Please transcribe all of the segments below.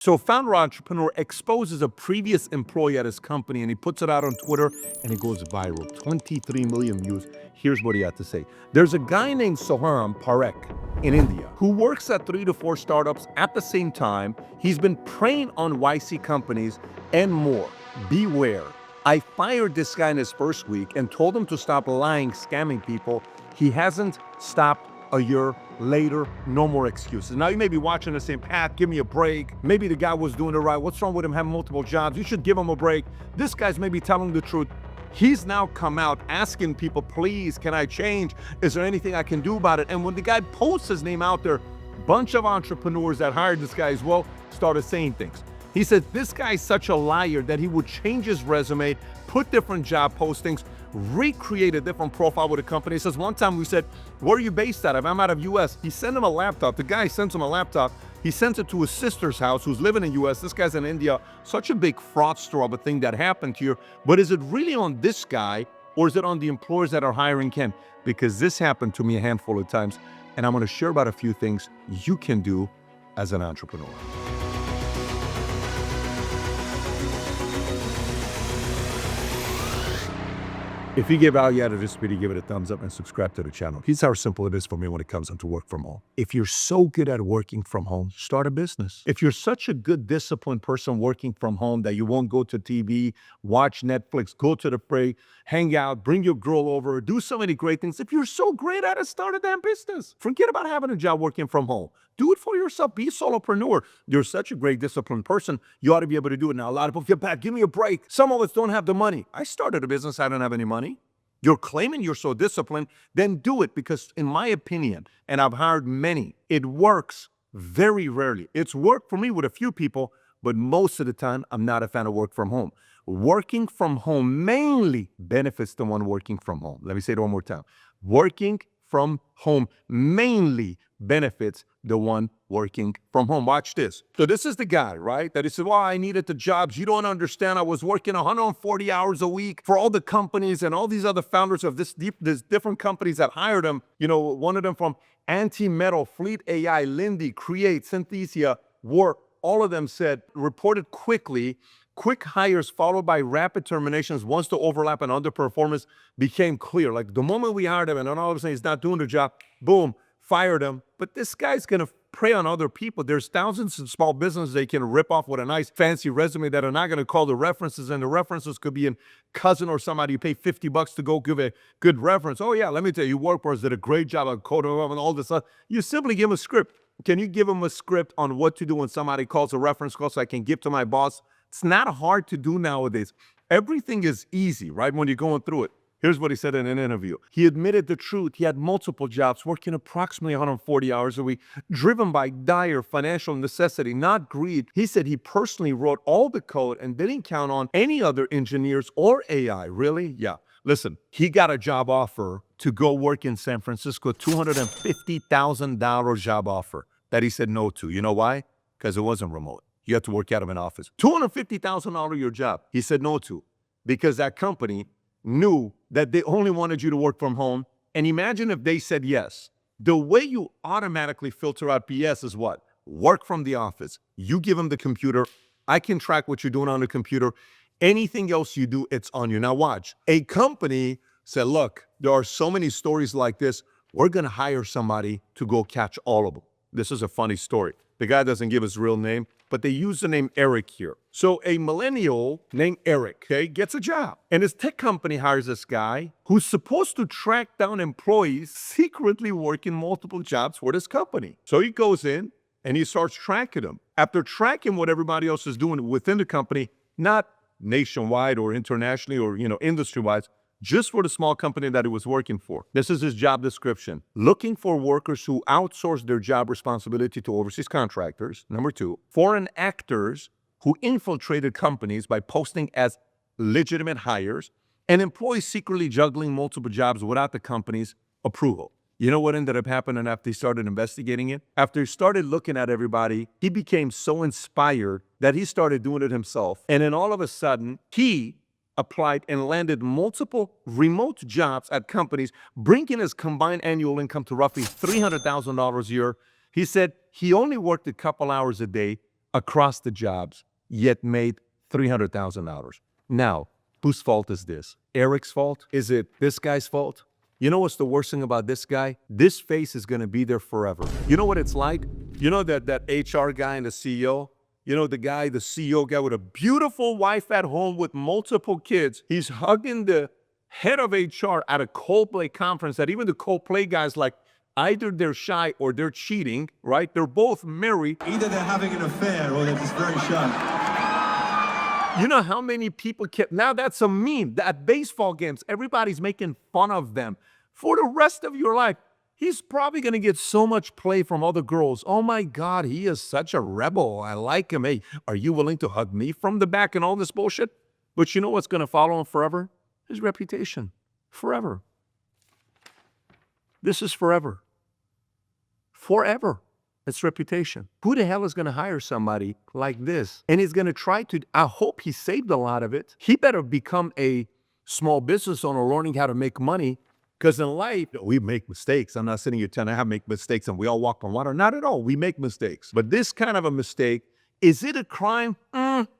So a founder entrepreneur exposes a previous employee at his company and he puts it out on Twitter and it goes viral. 23 million views. Here's what he had to say. There's a guy named Saram Parek in India who works at 3 to 4 startups at the same time. He's been preying on YC companies and more. Beware. I fired this guy in his first week and told him to stop lying, scamming people. He hasn't stopped. A year later, no more excuses. Now you may be watching and saying, Pat, give me a break. Maybe the guy was doing it right. What's wrong with him having multiple jobs? You should give him a break. This guy's maybe telling the truth. He's now come out asking people, please, can I change? Is there anything I can do about it? And when the guy posts his name out there, a bunch of entrepreneurs that hired this guy as well started saying things. He said, this guy's such a liar that he would change his resume, put different job postings, recreate a different profile with a company. He says, one time we said, where are you based out of? I'm out of US. He sent him a laptop. The guy sends him a laptop. He sends it to his sister's house who's living in US. This guy's in India. Such a big fraudster of a thing that happened here. But is it really on this guy or is it on the employers that are hiring him? Because this happened to me a handful of times. And I'm going to share about a few things you can do as an entrepreneur. If you get value out of this video, give it a thumbs up and subscribe to the channel. Here's how simple it is for me when it comes to work from home. If you're so good at working from home, start a business. If you're such a good, disciplined person working from home that you won't go to TV, watch Netflix, go to the break, hang out, bring your girl over, do so many great things. If you're so great at it, start a damn business. Forget about having a job working from home. Do it for yourself. Be a solopreneur. You're such a great, disciplined person. You ought to be able to do it. Now, a lot of people feel bad. Give me a break. Some of us don't have the money. I started a business. I don't have any money. You're claiming you're so disciplined, then do it because in my opinion, and I've hired many, it works very rarely. It's worked for me with a few people, but most of the time, I'm not a fan of work from home. Working from home mainly benefits the one working from home. Let me say it one more time. Working from home mainly benefits the one working from home. Watch this. So this is the guy, right? That he said, well, I needed the jobs. You don't understand. I was working 140 hours a week for all the companies and all these other founders of this different companies that hired him. You know, one of them from Anti-Metal, Fleet AI, Lindy, Create, Synthesia, Work. All of them said, reported quickly, quick hires followed by rapid terminations once the overlap and underperformance became clear. Like the moment we hired him and then all of a sudden he's not doing the job, boom, fired him. But this guy's going to prey on other people. There's thousands of small businesses they can rip off with a nice fancy resume that are not going to call the references. And the references could be a cousin or somebody you pay $50 to go give a good reference. Oh yeah, let me tell you, work for us did a great job of coding and all this stuff. You simply give them a script. Can you give them a script on what to do when somebody calls a reference call so I can give to my boss? It's not hard to do nowadays. Everything is easy, right, when you're going through it. Here's what he said in an interview. He admitted the truth. He had multiple jobs, working approximately 140 hours a week, driven by dire financial necessity, not greed. He said he personally wrote all the code and didn't count on any other engineers or AI. Really? Yeah. Listen, he got a job offer to go work in San Francisco, $250,000 job offer that he said no to. You know why? Because it wasn't remote. You had to work out of an office. $250,000 your job. He said no to because that company knew that they only wanted you to work from home. And imagine if they said yes. The way you automatically filter out BS is what? Work from the office. You give them the computer. I can track what you're doing on the computer. Anything else you do, it's on you. Now watch. A company said, look, there are so many stories like this. We're going to hire somebody to go catch all of them. This is a funny story. The guy doesn't give his real name, but they use the name Eric here. So a millennial named Eric, okay, gets a job. And his tech company hires this guy who's supposed to track down employees secretly working multiple jobs for this company. So he goes in and he starts tracking them. After tracking what everybody else is doing within the company, not nationwide or internationally or, industry-wise, just for the small company that he was working for. This is his job description. Looking for workers who outsource their job responsibility to overseas contractors. Number 2, foreign actors who infiltrated companies by posting as legitimate hires, and employees secretly juggling multiple jobs without the company's approval. You know what ended up happening after he started investigating it? After he started looking at everybody, he became so inspired that he started doing it himself. And then all of a sudden, he applied and landed multiple remote jobs at companies, bringing his combined annual income to roughly $300,000 a year. He said he only worked a couple hours a day, across the jobs, yet made $300,000. Now, whose fault is this? Eric's fault? Is it this guy's fault? You know what's the worst thing about this guy? This face is going to be there forever. You know what it's like? You know that HR guy and the CEO? You know, the CEO guy with a beautiful wife at home with multiple kids. He's hugging the head of HR at a Coldplay conference that even the Coldplay guys like, either they're shy or they're cheating, right? They're both married. Either they're having an affair or they're just very shy. You know how many people now that's a meme. At baseball games, everybody's making fun of them. For the rest of your life, he's probably going to get so much play from other girls. Oh my God, he is such a rebel. I like him. Hey, are you willing to hug me from the back and all this bullshit? But you know what's going to follow him forever? His reputation. Forever. This is forever. Forever. It's reputation. Who the hell is going to hire somebody like this? And he's going to try to, I hope he saved a lot of it. He better become a small business owner learning how to make money. Because in life, we make mistakes. I'm not sitting here telling you I make mistakes and we all walk on water. Not at all. We make mistakes. But this kind of a mistake, is it a crime?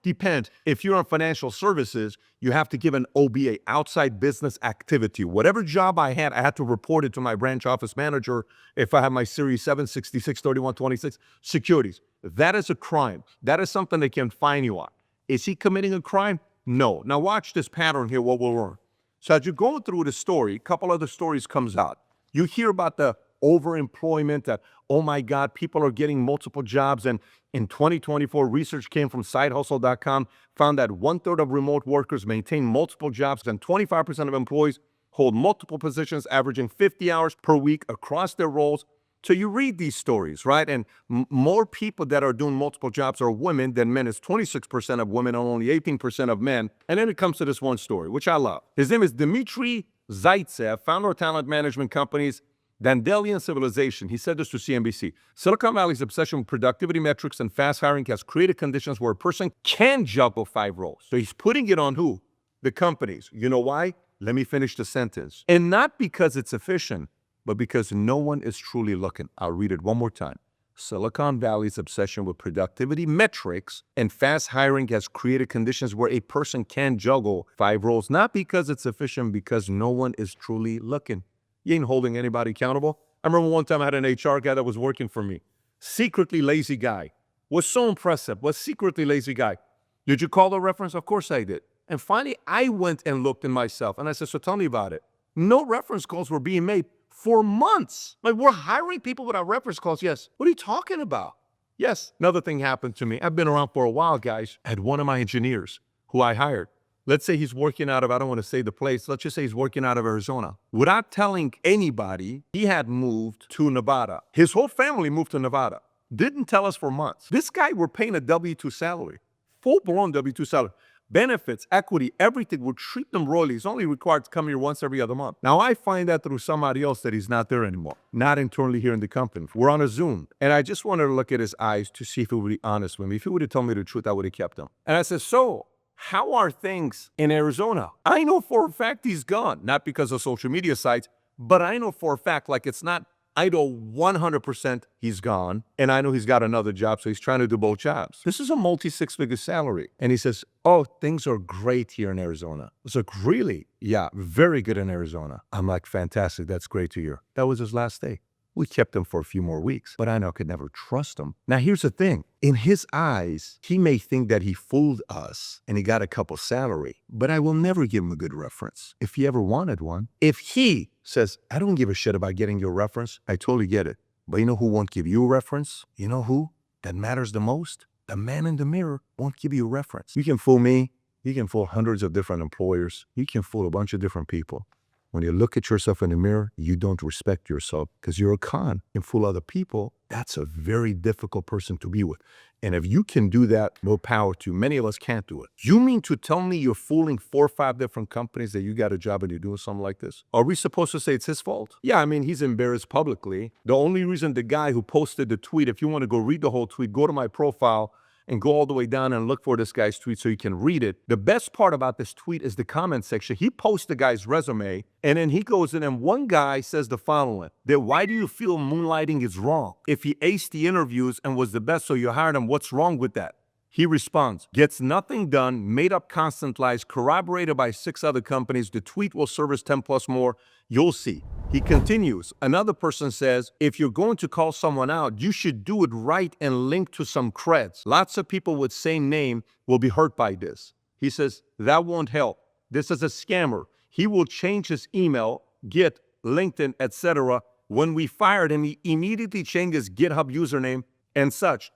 Depends. If you're in financial services, you have to give an OBA, outside business activity. Whatever job I had to report it to my branch office manager if I have my Series 7, 66, 31, 26 securities. That is a crime. That is something they can fine you on. Is he committing a crime? No. Now watch this pattern here, what we'll learn. So as you're going through the story, a couple other stories comes out. You hear about the overemployment, that, oh my God, people are getting multiple jobs. And in 2024, research came from sidehustle.com, found that 1/3 of remote workers maintain multiple jobs and 25% of employees hold multiple positions, averaging 50 hours per week across their roles. So you read these stories, right? And more people that are doing multiple jobs are women than men. It's 26% of women and only 18% of men. And then it comes to this one story, which I love. His name is Dmitry Zaitsev, founder of talent management companies Dandelion Civilization. He said this to CNBC. Silicon Valley's obsession with productivity metrics and fast hiring has created conditions where a person can juggle 5 roles. So he's putting it on who? The companies. You know why? Let me finish the sentence. And not because it's efficient, but because no one is truly looking. I'll read it one more time. Silicon Valley's obsession with productivity metrics and fast hiring has created conditions where a person can juggle 5 roles, not because it's efficient, because no one is truly looking. You ain't holding anybody accountable. I remember one time I had an HR guy that was working for me. Secretly lazy guy. Was so impressive. Was secretly lazy guy. Did you call the reference? Of course I did. And finally, I went and looked in myself. And I said, so tell me about it. No reference calls were being made for months. Like, we're hiring people without reference calls. Yes. What are you talking about? Yes. Another thing happened to me. I've been around for a while, guys. I had one of my engineers who I hired. Let's say he's working out of, I don't want to say the place. Let's just say he's working out of Arizona. Without telling anybody, he had moved to Nevada. His whole family moved to Nevada. Didn't tell us for months. This guy, we're paying a W-2 salary. Full-blown W-2 salary. Benefits, equity, everything, would treat them royally. He's only required to come here once every other month. Now, I find that through somebody else that he's not there anymore. Not internally here in the company. We're on a Zoom. And I just wanted to look at his eyes to see if he would be honest with me. If he would have told me the truth, I would have kept him. And I said, so, how are things in Arizona? I know for a fact he's gone. Not because of social media sites, but I know for a fact, like, it's not, I know 100% he's gone, and I know he's got another job, so he's trying to do both jobs. This is a multi-6-figure salary. And he says, oh, things are great here in Arizona. I was like, really? Yeah, very good in Arizona. I'm like, fantastic, that's great to hear. That was his last day. We kept him for a few more weeks, but I know I could never trust him. Now, here's the thing. In his eyes, he may think that he fooled us and he got a couple salary, but I will never give him a good reference if he ever wanted one. If he says, I don't give a shit about getting your reference, I totally get it. But you know who won't give you a reference? You know who? That matters the most? The man in the mirror won't give you a reference. You can fool me. You can fool hundreds of different employers. You can fool a bunch of different people. When you look at yourself in the mirror, you don't respect yourself because you're a con. You can fool other people. That's a very difficult person to be with. And if you can do that, more power to you. Many of us can't do it. You mean to tell me you're fooling 4 or 5 different companies that you got a job and you're doing something like this? Are we supposed to say it's his fault? Yeah, I mean, he's embarrassed publicly. The only reason the guy who posted the tweet, if you want to go read the whole tweet, go to my profile and go all the way down and look for this guy's tweet so you can read it. The best part about this tweet is the comment section. He posts the guy's resume, and then he goes in, and one guy says the following, that why do you feel moonlighting is wrong? If he aced the interviews and was the best, so you hired him, what's wrong with that? He responds, gets nothing done, made up constant lies, corroborated by 6 other companies. The tweet will service 10 plus more. You'll see. He continues. Another person says, if you're going to call someone out, you should do it right and link to some creds. Lots of people with same name will be hurt by this. He says, that won't help. This is a scammer. He will change his email, Git, LinkedIn, etc. When we fired him, he immediately changed his GitHub username and such.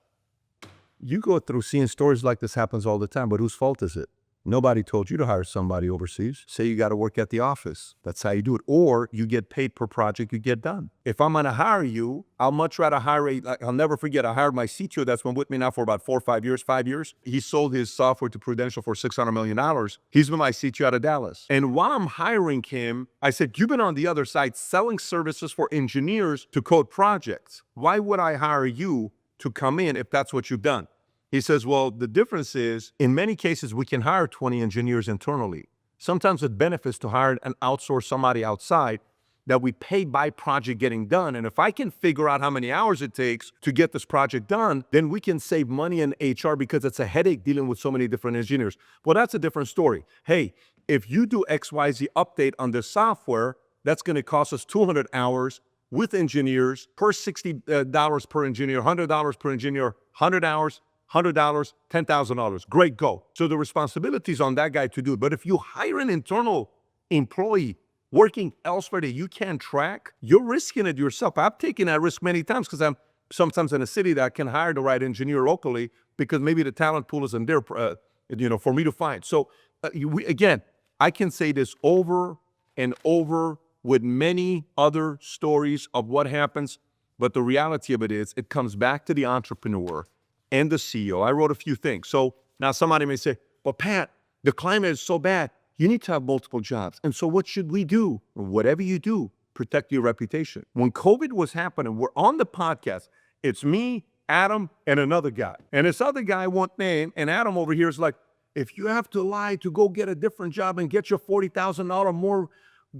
You go through seeing stories like this happens all the time, but whose fault is it? Nobody told you to hire somebody overseas. Say you got to work at the office. That's how you do it. Or you get paid per project you get done. If I'm going to hire you, I'll much rather hire I'll never forget, I hired my CTO that's been with me now for about 4 or 5 years, 5 years. He sold his software to Prudential for $600 million. He's been my CTO out of Dallas. And while I'm hiring him, I said, you've been on the other side selling services for engineers to code projects. Why would I hire you to come in if that's what you've done? He says, well, the difference is, in many cases, we can hire 20 engineers internally. Sometimes it benefits to hire and outsource somebody outside that we pay by project getting done. And if I can figure out how many hours it takes to get this project done, then we can save money in HR because it's a headache dealing with so many different engineers. Well, that's a different story. Hey, if you do XYZ update on this software, that's going to cost us 200 hours with engineers per $60 per engineer, $100 per engineer, 100 hours, $100, $10,000. Great, go. So the responsibility is on that guy to do it. But if you hire an internal employee working elsewhere that you can't track, you're risking it yourself. I've taken that risk many times because I'm sometimes in a city that I can hire the right engineer locally because maybe the talent pool isn't there, for me to find. So again, I can say this over and over with many other stories of what happens. But the reality of it is, it comes back to the entrepreneur and the CEO. I wrote a few things. So now somebody may say, but Pat, the climate is so bad. You need to have multiple jobs. And so what should we do? Whatever you do, protect your reputation. When COVID was happening, we're on the podcast. It's me, Adam, and another guy. And this other guy won't name, and Adam over here is like, if you have to lie to go get a different job and get your $40,000 more,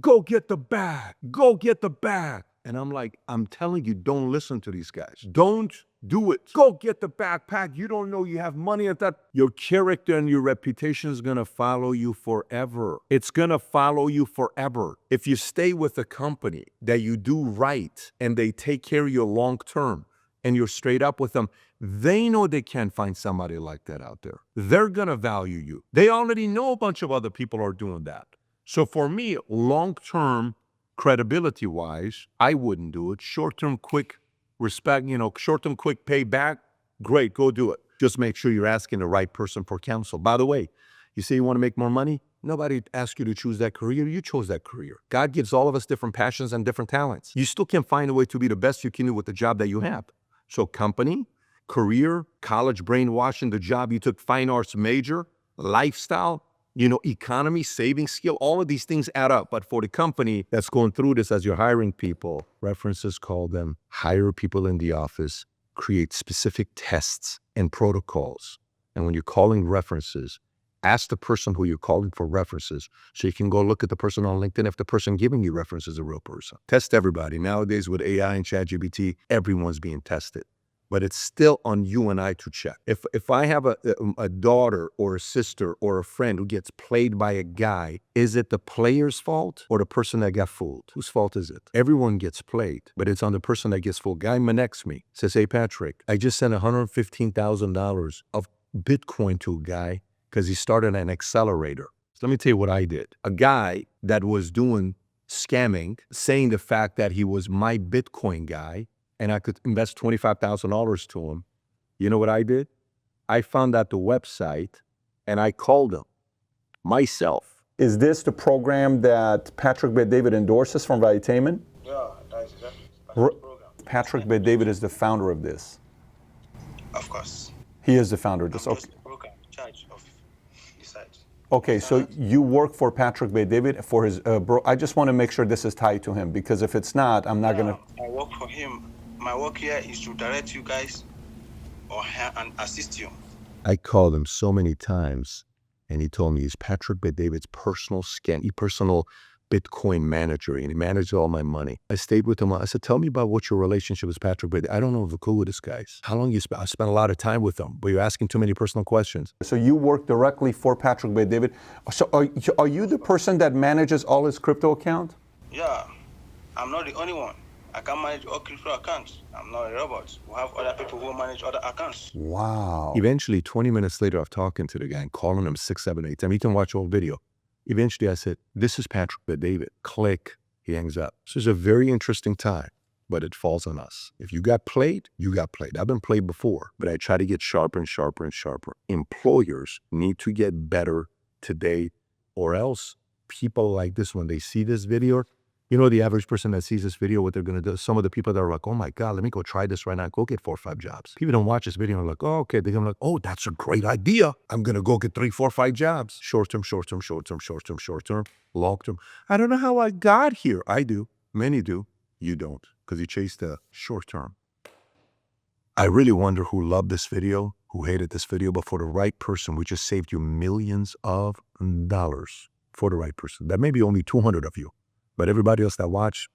go get the bag. Go get the bag. And I'm like, I'm telling you, don't listen to these guys. Don't do it. Go get the backpack. You don't know you have money at that. Your character and your reputation is going to follow you forever. It's going to follow you forever. If you stay with a company that you do right and they take care of you long term and you're straight up with them, they know they can't find somebody like that out there. They're going to value you. They already know a bunch of other people are doing that. So for me, long term, credibility-wise, I wouldn't do it. Short-term, quick respect, short-term, quick payback, great, go do it. Just make sure you're asking the right person for counsel. By the way, you say you want to make more money? Nobody asked you to choose that career. You chose that career. God gives all of us different passions and different talents. You still can find a way to be the best you can do with the job that you have. So company, career, college brainwashing, the job you took, fine arts major, lifestyle, economy, saving skill, all of these things add up. But for the company that's going through this as you're hiring people, references call them, hire people in the office, create specific tests and protocols. And when you're calling references, ask the person who you're calling for references so you can go look at the person on LinkedIn if the person giving you references is a real person. Test everybody. Nowadays with AI and ChatGPT, everyone's being tested. But it's still on you and I to check. If I have a daughter or a sister or a friend who gets played by a guy, is it the player's fault or the person that got fooled? Whose fault is it? Everyone gets played, but it's on the person that gets fooled. Guy connects me, says, hey, Patrick, I just sent $115,000 of Bitcoin to a guy because he started an accelerator. So let me tell you what I did. A guy that was doing scamming, saying the fact that he was my Bitcoin guy, and I could invest $25,000 to him. You know what I did? I found out the website and I called him myself. Is this the program that Patrick Bet-David endorses from Valuetainment? Yeah, that is exactly the program. Patrick Bet-David is the founder of this. Of course. He is the founder of this. I'm Okay. just the broker in charge of the site. Okay, so you work for Patrick Bet-David for his I just want to make sure this is tied to him, because if it's not, I'm not going to. I work for him. My work here is to direct you guys and assist you. I called him so many times, and he told me he's Patrick Bet-David's personal Bitcoin manager, and he managed all my money. I stayed with him. I said, tell me about what your relationship with Patrick Bet-David. I don't know the clue with this guy. How long you spent? I spent a lot of time with him, but you're asking too many personal questions. So you work directly for Patrick Bet-David. So are you the person that manages all his crypto account? Yeah, I'm not the only one. I can manage all crypto accounts. I'm not a robot. We have other people who manage other accounts. Wow. Eventually, 20 minutes later, I'm talking to the guy and calling him 6, 7, 8 times. You can watch the whole video. Eventually, I said, this is Patrick Bet-David. Click. He hangs up. This is a very interesting time, but it falls on us. If you got played, you got played. I've been played before, but I try to get sharper and sharper and sharper. Employers need to get better today, or else people like this, when they see this video, you know, the average person that sees this video, what they're going to do, some of the people that are like, oh my God, let me go try this right now. Go get 4 or 5 jobs. People don't watch this video and are like, oh, okay. They're going to like, oh, that's a great idea. I'm going to go get 3, 4, 5 jobs. Short term, short term, short term, short term, short term, long term. I don't know how I got here. I do. Many do. You don't, because you chase the short term. I really wonder who loved this video, who hated this video, but for the right person, we just saved you millions of dollars for the right person. That may be only 200 of you. But everybody else that watch,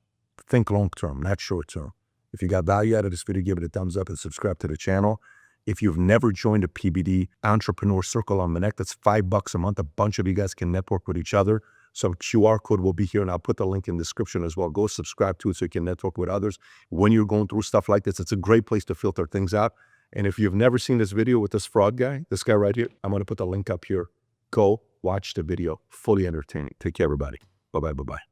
think long-term, not short-term. If you got value out of this video, give it a thumbs up and subscribe to the channel. If you've never joined a PBD Entrepreneur Circle on Connect, that's $5 a month. A bunch of you guys can network with each other. Some QR code will be here, and I'll put the link in the description as well. Go subscribe to it so you can network with others. When you're going through stuff like this, it's a great place to filter things out. And if you've never seen this video with this fraud guy, this guy right here, I'm going to put the link up here. Go watch the video. Fully entertaining. Take care, everybody. Bye-bye, bye-bye.